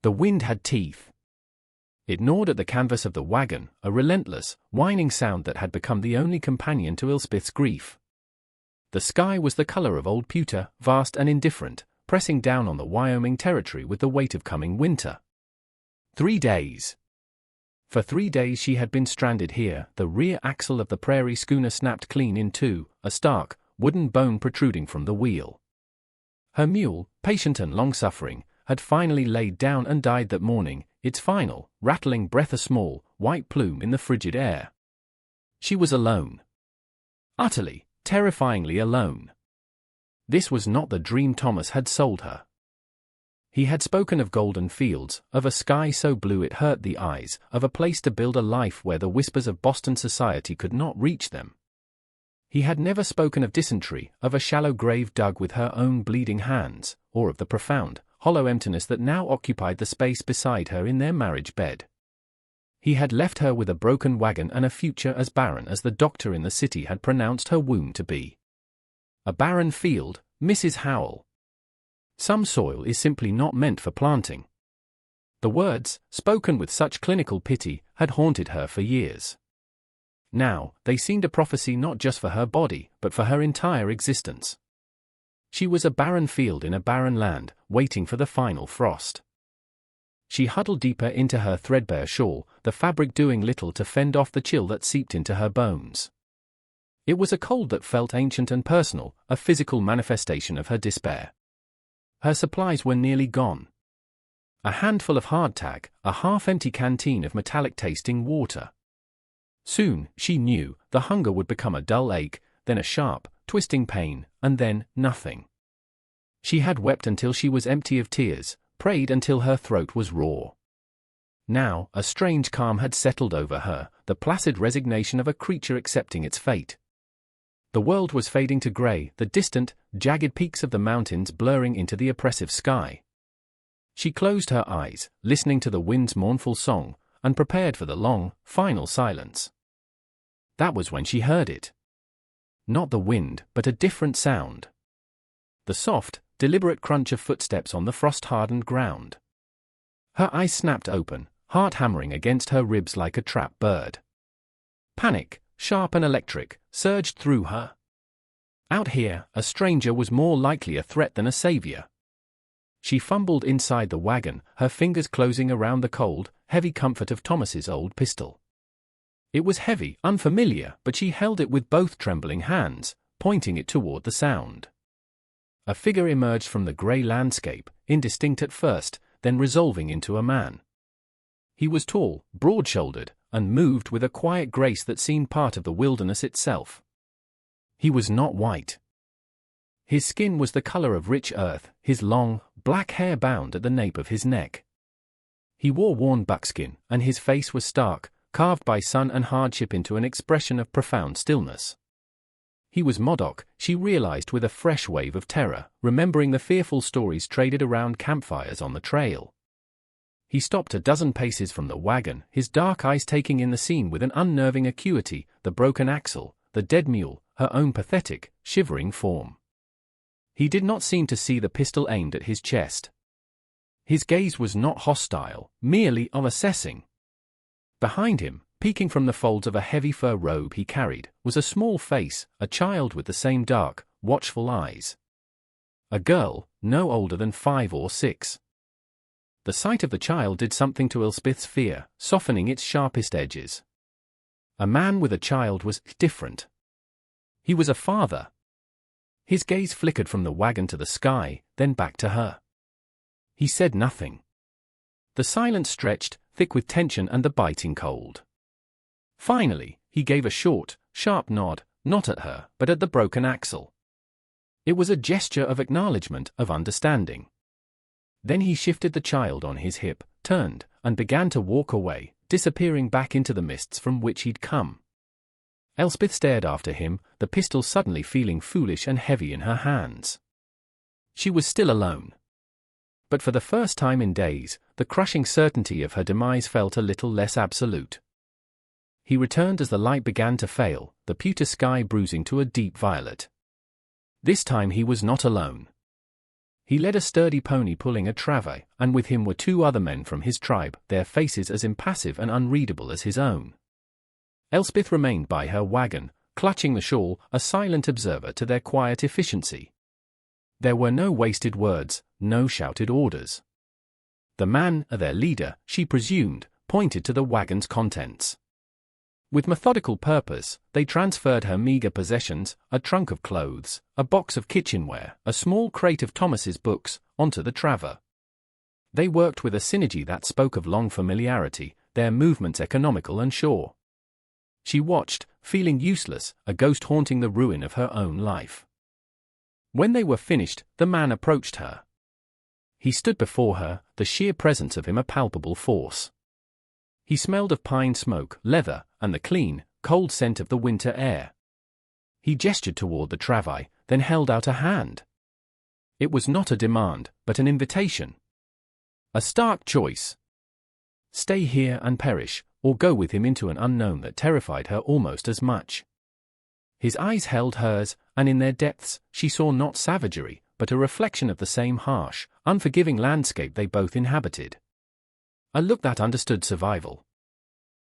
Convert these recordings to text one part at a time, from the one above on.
The wind had teeth. It gnawed at the canvas of the wagon, a relentless, whining sound that had become the only companion to Elspeth's grief. The sky was the color of old pewter, vast and indifferent, pressing down on the Wyoming territory with the weight of coming winter. 3 days. For 3 days she had been stranded here, the rear axle of the prairie schooner snapped clean in two, a stark, wooden bone protruding from the wheel. Her mule, patient and long-suffering, had finally laid down and died that morning, its final, rattling breath a small, white plume in the frigid air. She was alone. Utterly, terrifyingly alone. This was not the dream Thomas had sold her. He had spoken of golden fields, of a sky so blue it hurt the eyes, of a place to build a life where the whispers of Boston society could not reach them. He had never spoken of dysentery, of a shallow grave dug with her own bleeding hands, or of the profound, hollow emptiness that now occupied the space beside her in their marriage bed. He had left her with a broken wagon and a future as barren as the doctor in the city had pronounced her womb to be. A barren field, Mrs. Howell. Some soil is simply not meant for planting. The words, spoken with such clinical pity, had haunted her for years. Now, they seemed a prophecy not just for her body, but for her entire existence. She was a barren field in a barren land, waiting for the final frost. She huddled deeper into her threadbare shawl, the fabric doing little to fend off the chill that seeped into her bones. It was a cold that felt ancient and personal, a physical manifestation of her despair. Her supplies were nearly gone. A handful of hardtack, a half-empty canteen of metallic-tasting water. Soon, she knew, the hunger would become a dull ache, then a sharp, twisting pain, and then nothing. She had wept until she was empty of tears, prayed until her throat was raw. Now, a strange calm had settled over her, the placid resignation of a creature accepting its fate. The world was fading to gray, the distant, jagged peaks of the mountains blurring into the oppressive sky. She closed her eyes, listening to the wind's mournful song, and prepared for the long, final silence. That was when she heard it. Not the wind, but a different sound. The soft, deliberate crunch of footsteps on the frost-hardened ground. Her eyes snapped open, heart hammering against her ribs like a trapped bird. Panic, sharp and electric, surged through her. Out here, a stranger was more likely a threat than a savior. She fumbled inside the wagon, her fingers closing around the cold, heavy comfort of Thomas's old pistol. It was heavy, unfamiliar, but she held it with both trembling hands, pointing it toward the sound. A figure emerged from the gray landscape, indistinct at first, then resolving into a man. He was tall, broad-shouldered, and moved with a quiet grace that seemed part of the wilderness itself. He was not white. His skin was the color of rich earth, his long, black hair bound at the nape of his neck. He wore worn buckskin, and his face was stark, carved by sun and hardship into an expression of profound stillness. He was Modoc, she realized with a fresh wave of terror, remembering the fearful stories traded around campfires on the trail. He stopped a dozen paces from the wagon, his dark eyes taking in the scene with an unnerving acuity, the broken axle, the dead mule, her own pathetic, shivering form. He did not seem to see the pistol aimed at his chest. His gaze was not hostile, merely of assessing. Behind him, peeking from the folds of a heavy fur robe he carried, was a small face, a child with the same dark, watchful eyes. A girl, no older than 5 or 6. The sight of the child did something to Elspeth's fear, softening its sharpest edges. A man with a child was different. He was a father. His gaze flickered from the wagon to the sky, then back to her. He said nothing. The silence stretched, thick with tension and the biting cold. Finally, he gave a short, sharp nod, not at her, but at the broken axle. It was a gesture of acknowledgement, of understanding. Then he shifted the child on his hip, turned, and began to walk away, disappearing back into the mists from which he'd come. Elspeth stared after him, the pistol suddenly feeling foolish and heavy in her hands. She was still alone. But for the first time in days, the crushing certainty of her demise felt a little less absolute. He returned as the light began to fail, the pewter sky bruising to a deep violet. This time he was not alone. He led a sturdy pony pulling a trave, and with him were two other men from his tribe, their faces as impassive and unreadable as his own. Elspeth remained by her wagon, clutching the shawl, a silent observer to their quiet efficiency. There were no wasted words, no shouted orders. The man, their leader, she presumed, pointed to the wagon's contents. With methodical purpose, they transferred her meager possessions, a trunk of clothes, a box of kitchenware, a small crate of Thomas's books, onto the traver. They worked with a synergy that spoke of long familiarity, their movements economical and sure. She watched, feeling useless, a ghost haunting the ruin of her own life. When they were finished, the man approached her. He stood before her, the sheer presence of him a palpable force. He smelled of pine smoke, leather, and the clean, cold scent of the winter air. He gestured toward the trave, then held out a hand. It was not a demand, but an invitation. A stark choice. Stay here and perish, or go with him into an unknown that terrified her almost as much. His eyes held hers, and in their depths, she saw not savagery, but a reflection of the same harsh, unforgiving landscape they both inhabited. A look that understood survival.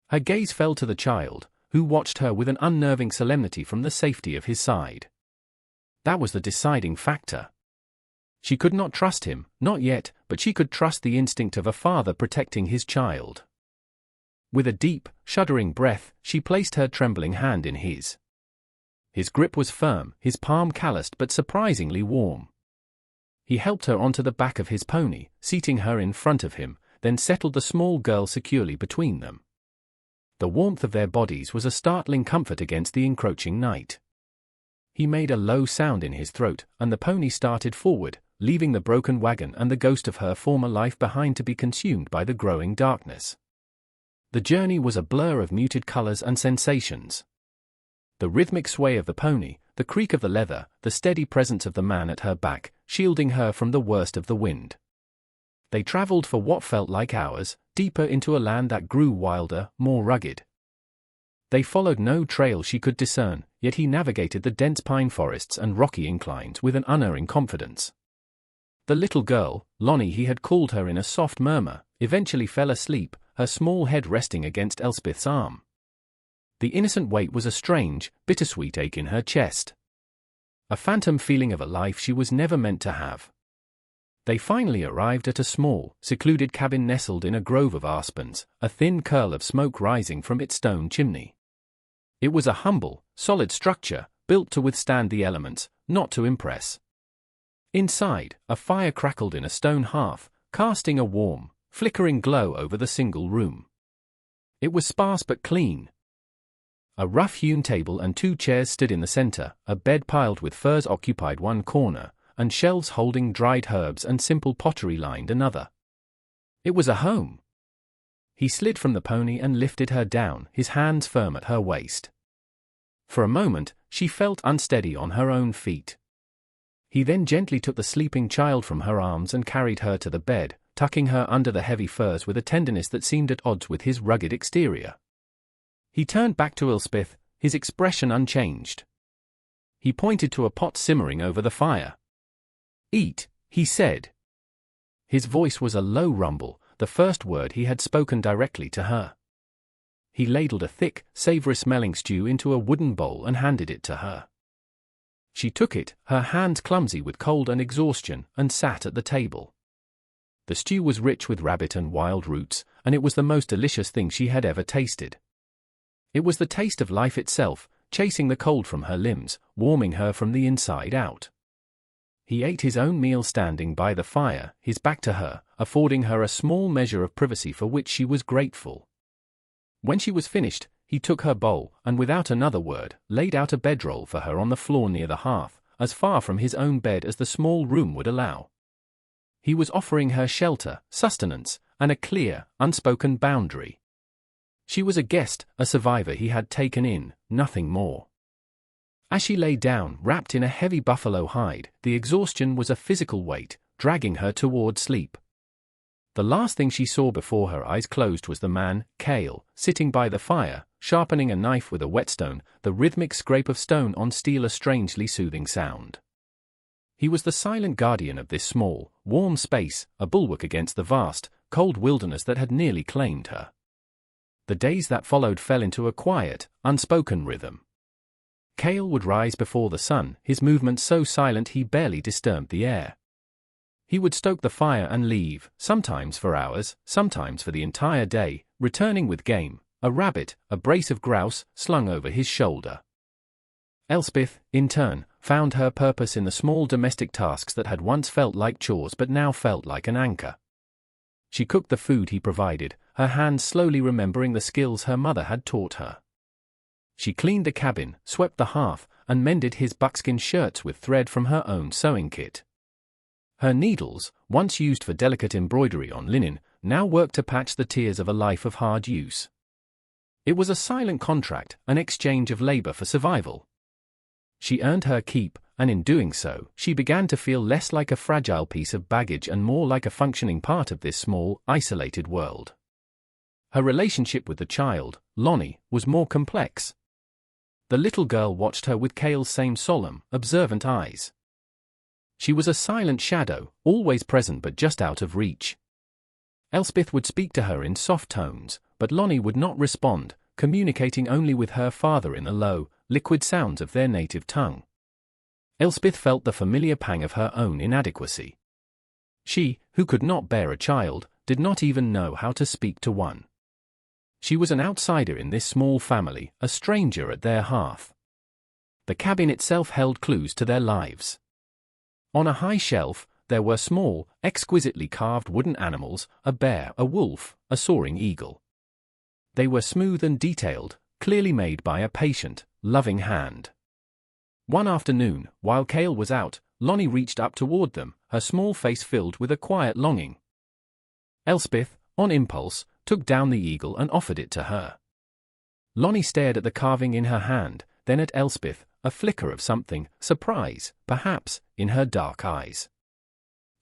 Her gaze fell to the child, who watched her with an unnerving solemnity from the safety of his side. That was the deciding factor. She could not trust him, not yet, but she could trust the instinct of a father protecting his child. With a deep, shuddering breath, she placed her trembling hand in his. His grip was firm, his palm calloused but surprisingly warm. He helped her onto the back of his pony, seating her in front of him, then settled the small girl securely between them. The warmth of their bodies was a startling comfort against the encroaching night. He made a low sound in his throat, and the pony started forward, leaving the broken wagon and the ghost of her former life behind to be consumed by the growing darkness. The journey was a blur of muted colors and sensations. The rhythmic sway of the pony, the creak of the leather, the steady presence of the man at her back, shielding her from the worst of the wind. They traveled for what felt like hours, deeper into a land that grew wilder, more rugged. They followed no trail she could discern, yet he navigated the dense pine forests and rocky inclines with an unerring confidence. The little girl, Lonnie he had called her in a soft murmur, eventually fell asleep, her small head resting against Elspeth's arm. The innocent weight was a strange, bittersweet ache in her chest. A phantom feeling of a life she was never meant to have. They finally arrived at a small, secluded cabin nestled in a grove of aspens, a thin curl of smoke rising from its stone chimney. It was a humble, solid structure, built to withstand the elements, not to impress. Inside, a fire crackled in a stone hearth, casting a warm, flickering glow over the single room. It was sparse but clean. A rough-hewn table and two chairs stood in the center, a bed piled with furs occupied one corner, and shelves holding dried herbs and simple pottery lined another. It was a home. He slid from the pony and lifted her down, his hands firm at her waist. For a moment, she felt unsteady on her own feet. He then gently took the sleeping child from her arms and carried her to the bed, tucking her under the heavy furs with a tenderness that seemed at odds with his rugged exterior. He turned back to Elspeth, his expression unchanged. He pointed to a pot simmering over the fire. "Eat," he said. His voice was a low rumble, the first word he had spoken directly to her. He ladled a thick, savory-smelling stew into a wooden bowl and handed it to her. She took it, her hands clumsy with cold and exhaustion, and sat at the table. The stew was rich with rabbit and wild roots, and it was the most delicious thing she had ever tasted. It was the taste of life itself, chasing the cold from her limbs, warming her from the inside out. He ate his own meal standing by the fire, his back to her, affording her a small measure of privacy for which she was grateful. When she was finished, he took her bowl, and without another word, laid out a bedroll for her on the floor near the hearth, as far from his own bed as the small room would allow. He was offering her shelter, sustenance, and a clear, unspoken boundary. She was a guest, a survivor he had taken in, nothing more. As she lay down, wrapped in a heavy buffalo hide, the exhaustion was a physical weight, dragging her toward sleep. The last thing she saw before her eyes closed was the man, Cale, sitting by the fire, sharpening a knife with a whetstone, the rhythmic scrape of stone on steel a strangely soothing sound. He was the silent guardian of this small, warm space, a bulwark against the vast, cold wilderness that had nearly claimed her. The days that followed fell into a quiet, unspoken rhythm. Cale would rise before the sun, his movements so silent he barely disturbed the air. He would stoke the fire and leave, sometimes for hours, sometimes for the entire day, returning with game, a rabbit, a brace of grouse, slung over his shoulder. Elspeth, in turn, found her purpose in the small domestic tasks that had once felt like chores but now felt like an anchor. She cooked the food he provided, her hands slowly remembering the skills her mother had taught her. She cleaned the cabin, swept the hearth, and mended his buckskin shirts with thread from her own sewing kit. Her needles, once used for delicate embroidery on linen, now worked to patch the tears of a life of hard use. It was a silent contract, an exchange of labor for survival. She earned her keep, and in doing so, she began to feel less like a fragile piece of baggage and more like a functioning part of this small, isolated world. Her relationship with the child, Lonnie, was more complex. The little girl watched her with Cale's same solemn, observant eyes. She was a silent shadow, always present but just out of reach. Elspeth would speak to her in soft tones, but Lonnie would not respond, communicating only with her father in the low, liquid sounds of their native tongue. Elspeth felt the familiar pang of her own inadequacy. She, who could not bear a child, did not even know how to speak to one. She was an outsider in this small family, a stranger at their hearth. The cabin itself held clues to their lives. On a high shelf, there were small, exquisitely carved wooden animals, a bear, a wolf, a soaring eagle. They were smooth and detailed, clearly made by a patient, loving hand. One afternoon, while Cale was out, Lonnie reached up toward them, her small face filled with a quiet longing. Elspeth, on impulse, took down the eagle and offered it to her. Lonnie stared at the carving in her hand, then at Elspeth, a flicker of something, surprise, perhaps, in her dark eyes.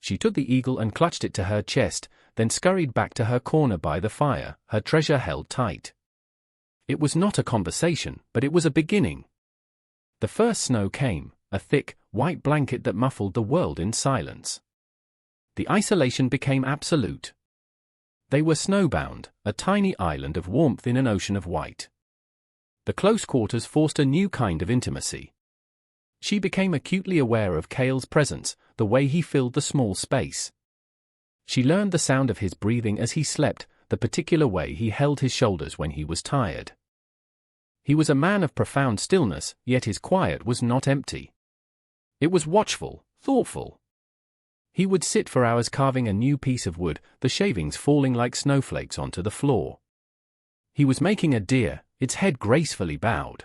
She took the eagle and clutched it to her chest, then scurried back to her corner by the fire, her treasure held tight. It was not a conversation, but it was a beginning. The first snow came, a thick, white blanket that muffled the world in silence. The isolation became absolute. They were snowbound, a tiny island of warmth in an ocean of white. The close quarters forced a new kind of intimacy. She became acutely aware of Cale's presence, the way he filled the small space. She learned the sound of his breathing as he slept, the particular way he held his shoulders when he was tired. He was a man of profound stillness, yet his quiet was not empty. It was watchful, thoughtful. He would sit for hours carving a new piece of wood, the shavings falling like snowflakes onto the floor. He was making a deer, its head gracefully bowed.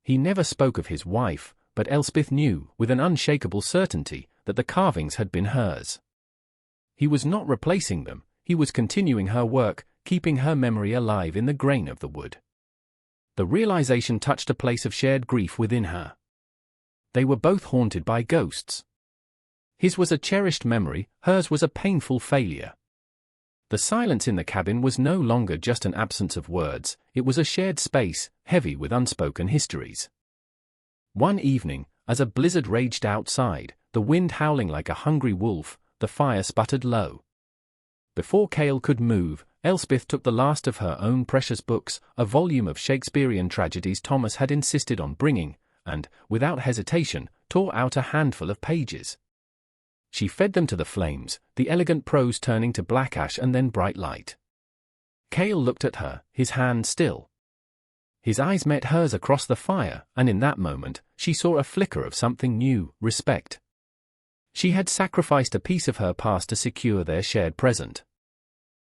He never spoke of his wife, but Elspeth knew, with an unshakable certainty, that the carvings had been hers. He was not replacing them, he was continuing her work, keeping her memory alive in the grain of the wood. The realization touched a place of shared grief within her. They were both haunted by ghosts. His was a cherished memory, hers was a painful failure. The silence in the cabin was no longer just an absence of words, it was a shared space, heavy with unspoken histories. One evening, as a blizzard raged outside, the wind howling like a hungry wolf, the fire sputtered low. Before Cale could move, Elspeth took the last of her own precious books, a volume of Shakespearean tragedies Thomas had insisted on bringing, and, without hesitation, tore out a handful of pages. She fed them to the flames, the elegant prose turning to black ash and then bright light. Cale looked at her, his hand still. His eyes met hers across the fire, and in that moment, she saw a flicker of something new, respect. She had sacrificed a piece of her past to secure their shared present.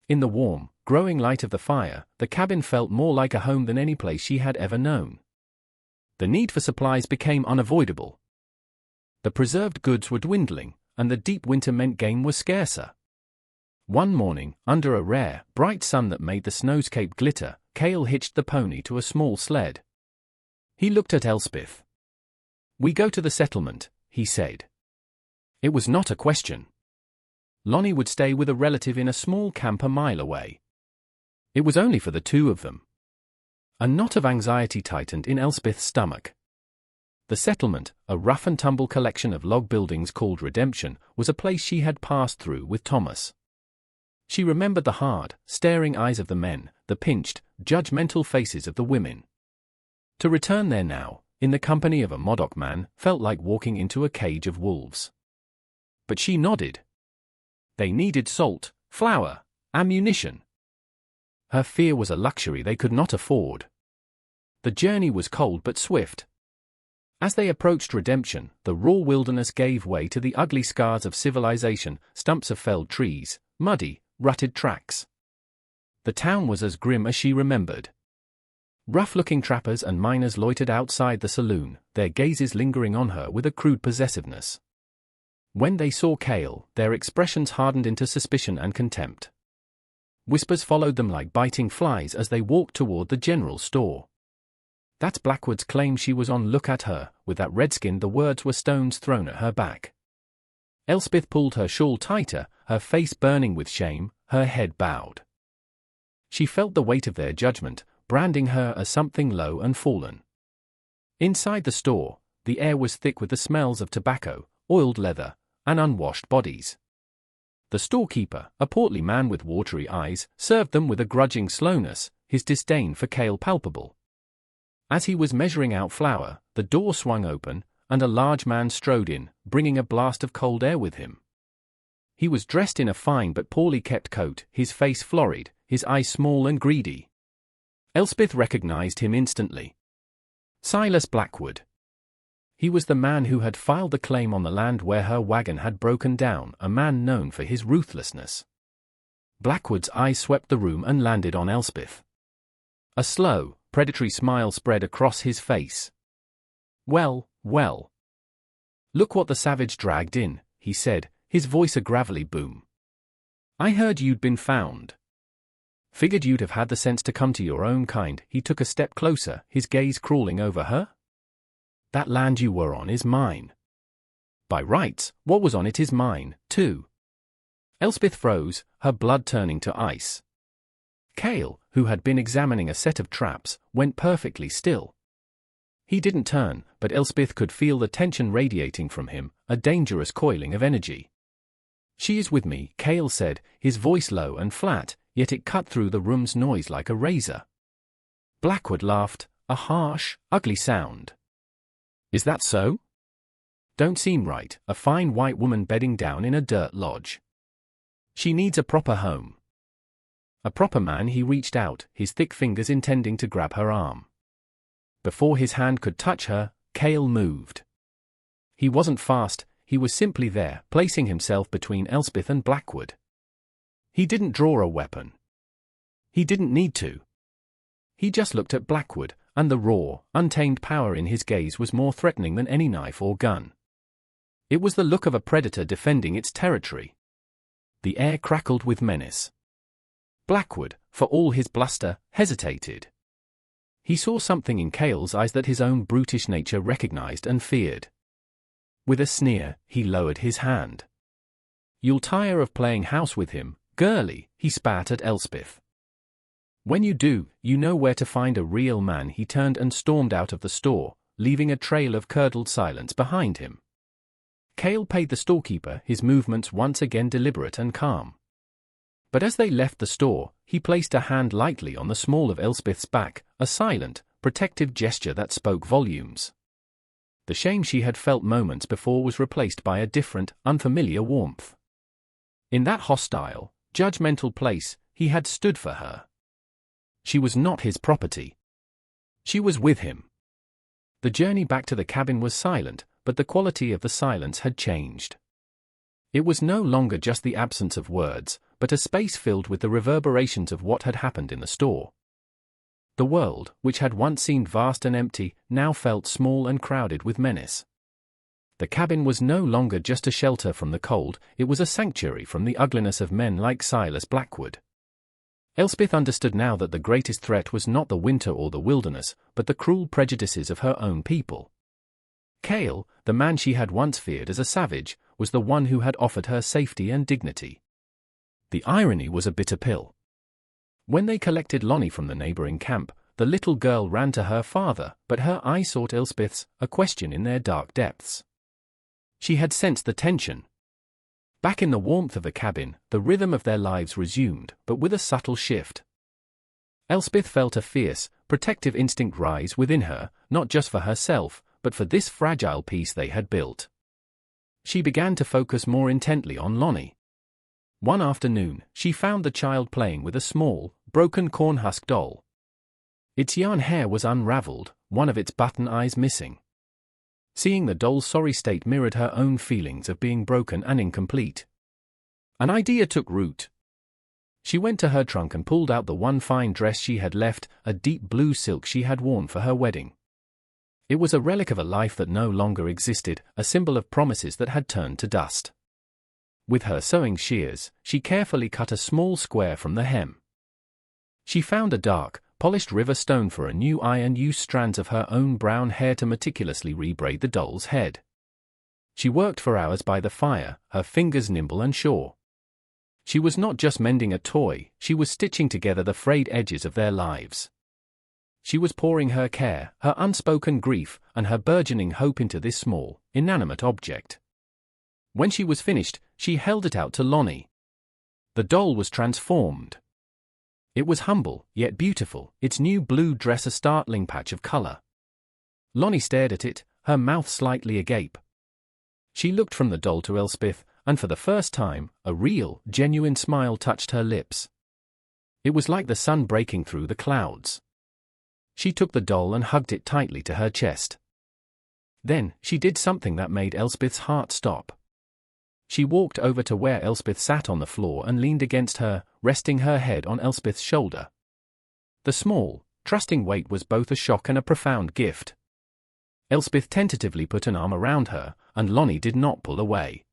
In the warm, growing light of the fire, the cabin felt more like a home than any place she had ever known. The need for supplies became unavoidable. The preserved goods were dwindling, and the deep winter meant game was scarcer. One morning, under a rare, bright sun that made the snowscape glitter, Cale hitched the pony to a small sled. He looked at Elspeth. "We go to the settlement," he said. It was not a question. Lonnie would stay with a relative in a small camp a mile away. It was only for the two of them. A knot of anxiety tightened in Elspeth's stomach. The settlement, a rough-and-tumble collection of log buildings called Redemption, was a place she had passed through with Thomas. She remembered the hard, staring eyes of the men, the pinched, judgmental faces of the women. To return there now, in the company of a Modoc man, felt like walking into a cage of wolves. But she nodded. They needed salt, flour, ammunition. Her fear was a luxury they could not afford. The journey was cold but swift. As they approached Redemption, the raw wilderness gave way to the ugly scars of civilization, stumps of felled trees, muddy, rutted tracks. The town was as grim as she remembered. Rough-looking trappers and miners loitered outside the saloon, their gazes lingering on her with a crude possessiveness. When they saw Cale, their expressions hardened into suspicion and contempt. Whispers followed them like biting flies as they walked toward the general store. That's Blackwood's claim she was on look at her, with that redskin. The words were stones thrown at her back. Elspeth pulled her shawl tighter, her face burning with shame, her head bowed. She felt the weight of their judgment, branding her as something low and fallen. Inside the store, the air was thick with the smells of tobacco, oiled leather, and unwashed bodies. The storekeeper, a portly man with watery eyes, served them with a grudging slowness, his disdain for Cale palpable. As he was measuring out flour, the door swung open, and a large man strode in, bringing a blast of cold air with him. He was dressed in a fine but poorly kept coat, his face florid, his eyes small and greedy. Elspeth recognized him instantly. Silas Blackwood. He was the man who had filed the claim on the land where her wagon had broken down, a man known for his ruthlessness. Blackwood's eyes swept the room and landed on Elspeth. A slow, predatory smile spread across his face. Well, well. Look what the savage dragged in, he said, his voice a gravelly boom. I heard you'd been found. Figured you'd have had the sense to come to your own kind. He took a step closer, his gaze crawling over her. That land you were on is mine. By rights, what was on it is mine, too. Elspeth froze, her blood turning to ice. Cale, who had been examining a set of traps, went perfectly still. He didn't turn, but Elspeth could feel the tension radiating from him, a dangerous coiling of energy. She is with me, Cale said, his voice low and flat, yet it cut through the room's noise like a razor. Blackwood laughed, a harsh, ugly sound. Is that so? Don't seem right, a fine white woman bedding down in a dirt lodge. She needs a proper home. A proper man. He reached out, his thick fingers intending to grab her arm. Before his hand could touch her, Cale moved. He wasn't fast, he was simply there, placing himself between Elspeth and Blackwood. He didn't draw a weapon. He didn't need to. He just looked at Blackwood, and the raw, untamed power in his gaze was more threatening than any knife or gun. It was the look of a predator defending its territory. The air crackled with menace. Blackwood, for all his bluster, hesitated. He saw something in Cale's eyes that his own brutish nature recognized and feared. With a sneer, he lowered his hand. You'll tire of playing house with him, girlie, he spat at Elspeth. When you do, you know where to find a real man. He turned and stormed out of the store, leaving a trail of curdled silence behind him. Cale paid the storekeeper, his movements once again deliberate and calm. But as they left the store, he placed a hand lightly on the small of Elspeth's back, a silent, protective gesture that spoke volumes. The shame she had felt moments before was replaced by a different, unfamiliar warmth. In that hostile, judgmental place, he had stood for her. She was not his property. She was with him. The journey back to the cabin was silent, but the quality of the silence had changed. It was no longer just the absence of words, but a space filled with the reverberations of what had happened in the store. The world, which had once seemed vast and empty, now felt small and crowded with menace. The cabin was no longer just a shelter from the cold, it was a sanctuary from the ugliness of men like Silas Blackwood. Elspeth understood now that the greatest threat was not the winter or the wilderness, but the cruel prejudices of her own people. Cale, the man she had once feared as a savage, was the one who had offered her safety and dignity. The irony was a bitter pill. When they collected Lonnie from the neighboring camp, the little girl ran to her father, but her eye sought Elspeth's, a question in their dark depths. She had sensed the tension. Back in the warmth of the cabin, the rhythm of their lives resumed, but with a subtle shift. Elspeth felt a fierce, protective instinct rise within her, not just for herself, but for this fragile piece they had built. She began to focus more intently on Lonnie. One afternoon, she found the child playing with a small, broken corn-husk doll. Its yarn hair was unraveled, one of its button eyes missing. Seeing the doll's sorry state mirrored her own feelings of being broken and incomplete. An idea took root. She went to her trunk and pulled out the one fine dress she had left, a deep blue silk she had worn for her wedding. It was a relic of a life that no longer existed, a symbol of promises that had turned to dust. With her sewing shears, she carefully cut a small square from the hem. She found a dark, polished river stone for a new eye and used strands of her own brown hair to meticulously rebraid the doll's head. She worked for hours by the fire, her fingers nimble and sure. She was not just mending a toy, she was stitching together the frayed edges of their lives. She was pouring her care, her unspoken grief, and her burgeoning hope into this small, inanimate object. When she was finished, she held it out to Lonnie. The doll was transformed. It was humble, yet beautiful, its new blue dress a startling patch of color. Lonnie stared at it, her mouth slightly agape. She looked from the doll to Elspeth, and for the first time, a real, genuine smile touched her lips. It was like the sun breaking through the clouds. She took the doll and hugged it tightly to her chest. Then, she did something that made Elspeth's heart stop. She walked over to where Elspeth sat on the floor and leaned against her, resting her head on Elspeth's shoulder. The small, trusting weight was both a shock and a profound gift. Elspeth tentatively put an arm around her, and Lonnie did not pull away.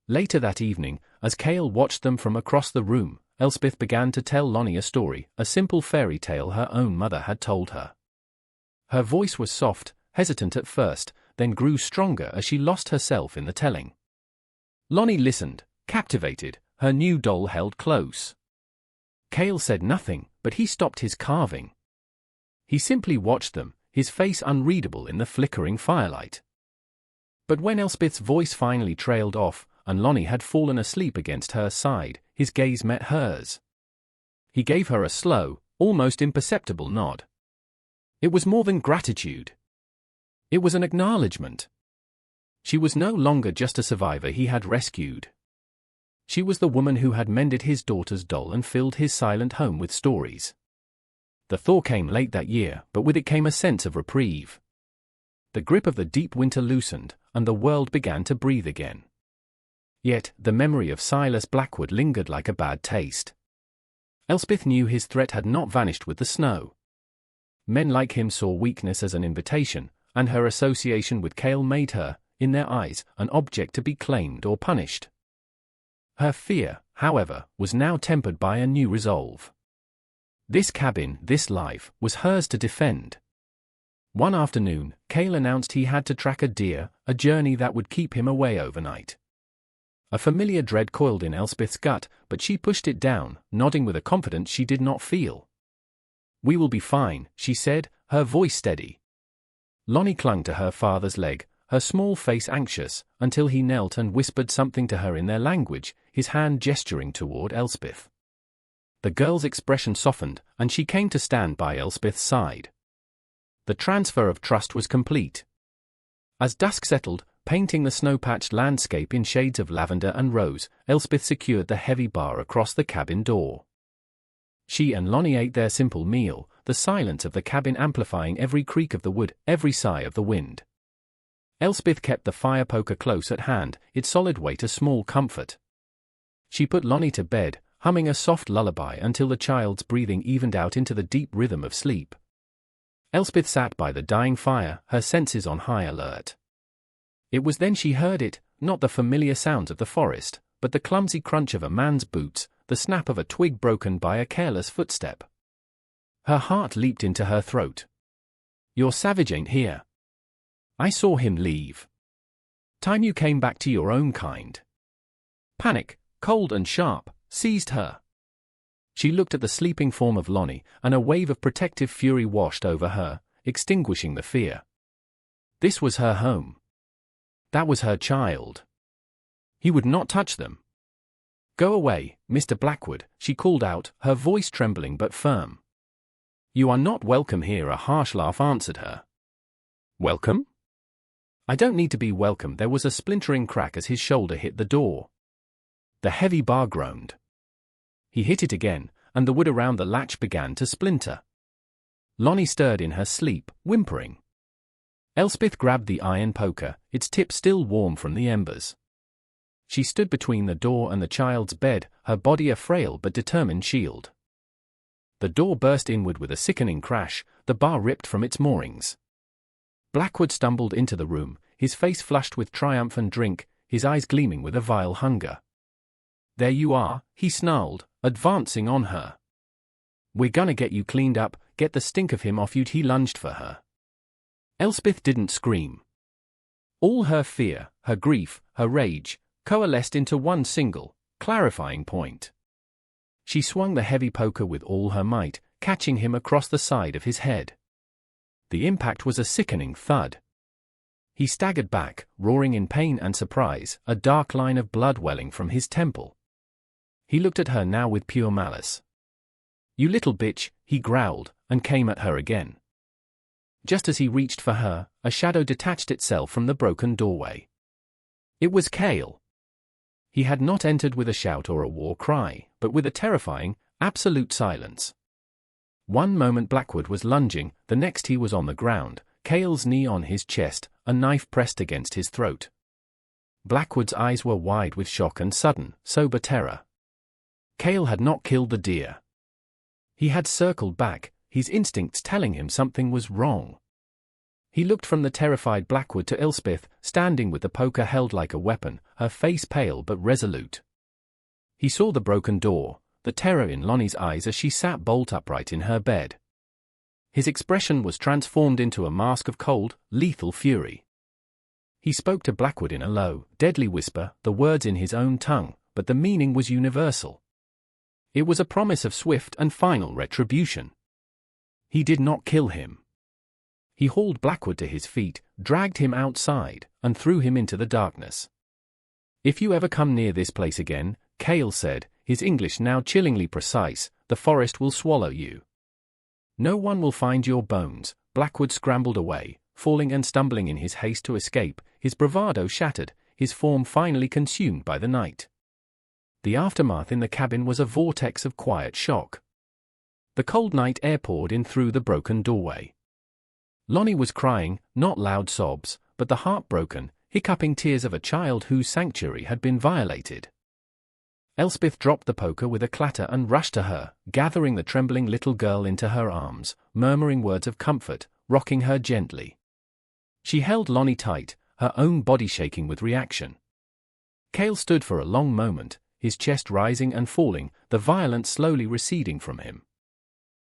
Later that evening, as Cale watched them from across the room, Elspeth began to tell Lonnie a story, a simple fairy tale her own mother had told her. Her voice was soft, hesitant at first, then grew stronger as she lost herself in the telling. Lonnie listened, captivated, her new doll held close. Cale said nothing, but he stopped his carving. He simply watched them, his face unreadable in the flickering firelight. But when Elspeth's voice finally trailed off, and Lonnie had fallen asleep against her side, his gaze met hers. He gave her a slow, almost imperceptible nod. It was more than gratitude. It was an acknowledgement. She was no longer just a survivor he had rescued. She was the woman who had mended his daughter's doll and filled his silent home with stories. The thaw came late that year, but with it came a sense of reprieve. The grip of the deep winter loosened, and the world began to breathe again. Yet, the memory of Silas Blackwood lingered like a bad taste. Elspeth knew his threat had not vanished with the snow. Men like him saw weakness as an invitation, and her association with Cale made her, in their eyes, an object to be claimed or punished. Her fear, however, was now tempered by a new resolve. This cabin, this life, was hers to defend. One afternoon, Cale announced he had to track a deer, a journey that would keep him away overnight. A familiar dread coiled in Elspeth's gut, but she pushed it down, nodding with a confidence she did not feel. "We will be fine," she said, her voice steady. Lonnie clung to her father's leg, her small face anxious, until he knelt and whispered something to her in their language, his hand gesturing toward Elspeth. The girl's expression softened, and she came to stand by Elspeth's side. The transfer of trust was complete. As dusk settled, painting the snow-patched landscape in shades of lavender and rose, Elspeth secured the heavy bar across the cabin door. She and Lonnie ate their simple meal, the silence of the cabin amplifying every creak of the wood, every sigh of the wind. Elspeth kept the fire poker close at hand, its solid weight a small comfort. She put Lonnie to bed, humming a soft lullaby until the child's breathing evened out into the deep rhythm of sleep. Elspeth sat by the dying fire, her senses on high alert. It was then she heard it, not the familiar sounds of the forest, but the clumsy crunch of a man's boots, the snap of a twig broken by a careless footstep. Her heart leaped into her throat. "Your savage ain't here. I saw him leave. Time you came back to your own kind." Panic, cold and sharp, seized her. She looked at the sleeping form of Lonnie, and a wave of protective fury washed over her, extinguishing the fear. This was her home. That was her child. He would not touch them. "Go away, Mr. Blackwood," she called out, her voice trembling but firm. "You are not welcome here," a harsh laugh answered her. "Welcome? I don't need to be welcome." There was a splintering crack as his shoulder hit the door. The heavy bar groaned. He hit it again, and the wood around the latch began to splinter. Lonnie stirred in her sleep, whimpering. Elspeth grabbed the iron poker, its tip still warm from the embers. She stood between the door and the child's bed, her body a frail but determined shield. The door burst inward with a sickening crash, the bar ripped from its moorings. Blackwood stumbled into the room, his face flushed with triumph and drink, his eyes gleaming with a vile hunger. "There you are," he snarled, advancing on her. "We're gonna get you cleaned up, get the stink of him off you." He lunged for her. Elspeth didn't scream. All her fear, her grief, her rage, coalesced into one single, clarifying point. She swung the heavy poker with all her might, catching him across the side of his head. The impact was a sickening thud. He staggered back, roaring in pain and surprise, a dark line of blood welling from his temple. He looked at her now with pure malice. "You little bitch," he growled, and came at her again. Just as he reached for her, a shadow detached itself from the broken doorway. It was Cale. He had not entered with a shout or a war cry, but with a terrifying, absolute silence. One moment Blackwood was lunging, the next he was on the ground, Cale's knee on his chest, a knife pressed against his throat. Blackwood's eyes were wide with shock and sudden, sober terror. Cale had not killed the deer. He had circled back, his instincts telling him something was wrong. He looked from the terrified Blackwood to Elspeth, standing with the poker held like a weapon, her face pale but resolute. He saw the broken door, the terror in Lonnie's eyes as she sat bolt upright in her bed. His expression was transformed into a mask of cold, lethal fury. He spoke to Blackwood in a low, deadly whisper, the words in his own tongue, but the meaning was universal. It was a promise of swift and final retribution. He did not kill him. He hauled Blackwood to his feet, dragged him outside, and threw him into the darkness. "If you ever come near this place again," Cale said, his English now chillingly precise, "the forest will swallow you. No one will find your bones." Blackwood scrambled away, falling and stumbling in his haste to escape, his bravado shattered, his form finally consumed by the night. The aftermath in the cabin was a vortex of quiet shock. The cold night air poured in through the broken doorway. Lonnie was crying, not loud sobs, but the heartbroken, hiccuping tears of a child whose sanctuary had been violated. Elspeth dropped the poker with a clatter and rushed to her, gathering the trembling little girl into her arms, murmuring words of comfort, rocking her gently. She held Lonnie tight, her own body shaking with reaction. Cale stood for a long moment, his chest rising and falling, the violence slowly receding from him.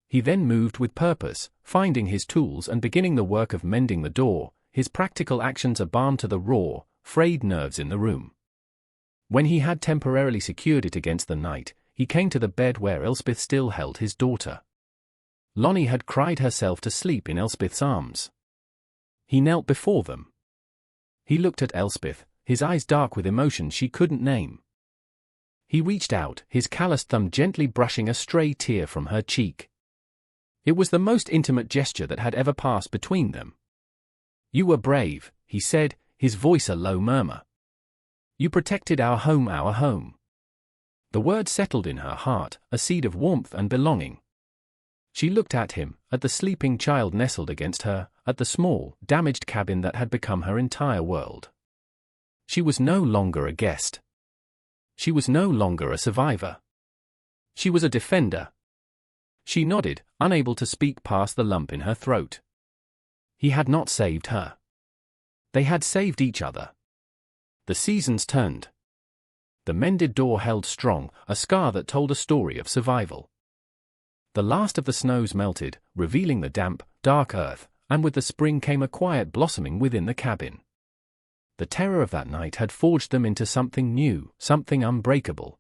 He then moved with purpose, finding his tools and beginning the work of mending the door, his practical actions a balm to the raw, frayed nerves in the room. When he had temporarily secured it against the night, he came to the bed where Elspeth still held his daughter. Lonnie had cried herself to sleep in Elspeth's arms. He knelt before them. He looked at Elspeth, his eyes dark with emotion she couldn't name. He reached out, his calloused thumb gently brushing a stray tear from her cheek. It was the most intimate gesture that had ever passed between them. "You were brave," he said, his voice a low murmur. "You protected our home, our home." The word settled in her heart, a seed of warmth and belonging. She looked at him, at the sleeping child nestled against her, at the small, damaged cabin that had become her entire world. She was no longer a guest. She was no longer a survivor. She was a defender. She nodded, unable to speak past the lump in her throat. He had not saved her. They had saved each other. The seasons turned. The mended door held strong, a scar that told a story of survival. The last of the snows melted, revealing the damp, dark earth, and with the spring came a quiet blossoming within the cabin. The terror of that night had forged them into something new, something unbreakable.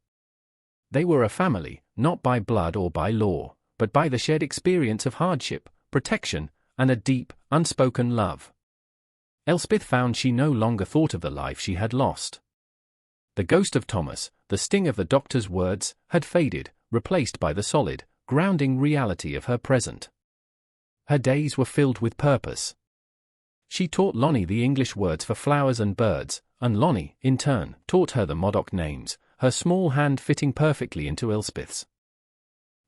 They were a family, not by blood or by law, but by the shared experience of hardship, protection, and a deep, unspoken love. Elspeth found she no longer thought of the life she had lost. The ghost of Thomas, the sting of the doctor's words, had faded, replaced by the solid, grounding reality of her present. Her days were filled with purpose. She taught Lonnie the English words for flowers and birds, and Lonnie, in turn, taught her the Modoc names, her small hand fitting perfectly into Elspeth's.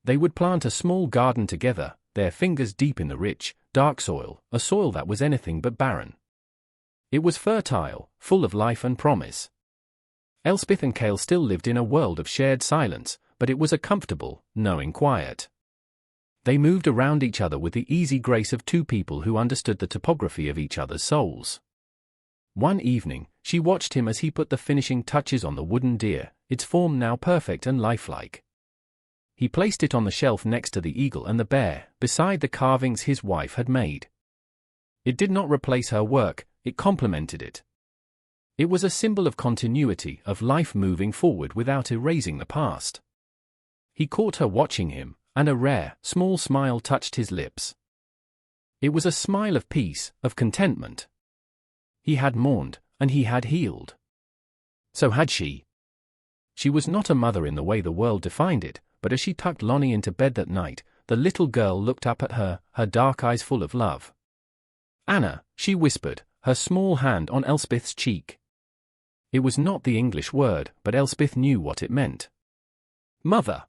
They would plant a small garden together, their fingers deep in the rich, dark soil, a soil that was anything but barren. It was fertile, full of life and promise. Elspeth and Cale still lived in a world of shared silence, but it was a comfortable, knowing quiet. They moved around each other with the easy grace of two people who understood the topography of each other's souls. One evening, she watched him as he put the finishing touches on the wooden deer, its form now perfect and lifelike. He placed it on the shelf next to the eagle and the bear, beside the carvings his wife had made. It did not replace her work, it complemented it. It was a symbol of continuity, of life moving forward without erasing the past. He caught her watching him, and a rare, small smile touched his lips. It was a smile of peace, of contentment. He had mourned, and he had healed. So had she. She was not a mother in the way the world defined it, but as she tucked Lonnie into bed that night, the little girl looked up at her, her dark eyes full of love. "Anna," she whispered, her small hand on Elspeth's cheek. It was not the English word, but Elspeth knew what it meant. "Mother."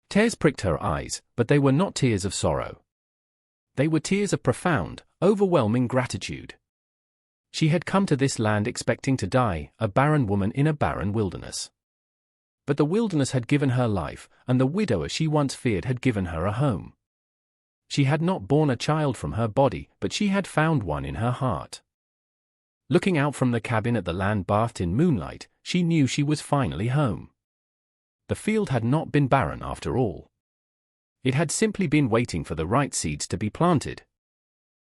Tears pricked her eyes, but they were not tears of sorrow. They were tears of profound, overwhelming gratitude. She had come to this land expecting to die, a barren woman in a barren wilderness. But the wilderness had given her life, and the widower she once feared had given her a home. She had not borne a child from her body, but she had found one in her heart. Looking out from the cabin at the land bathed in moonlight, she knew she was finally home. The field had not been barren after all. It had simply been waiting for the right seeds to be planted.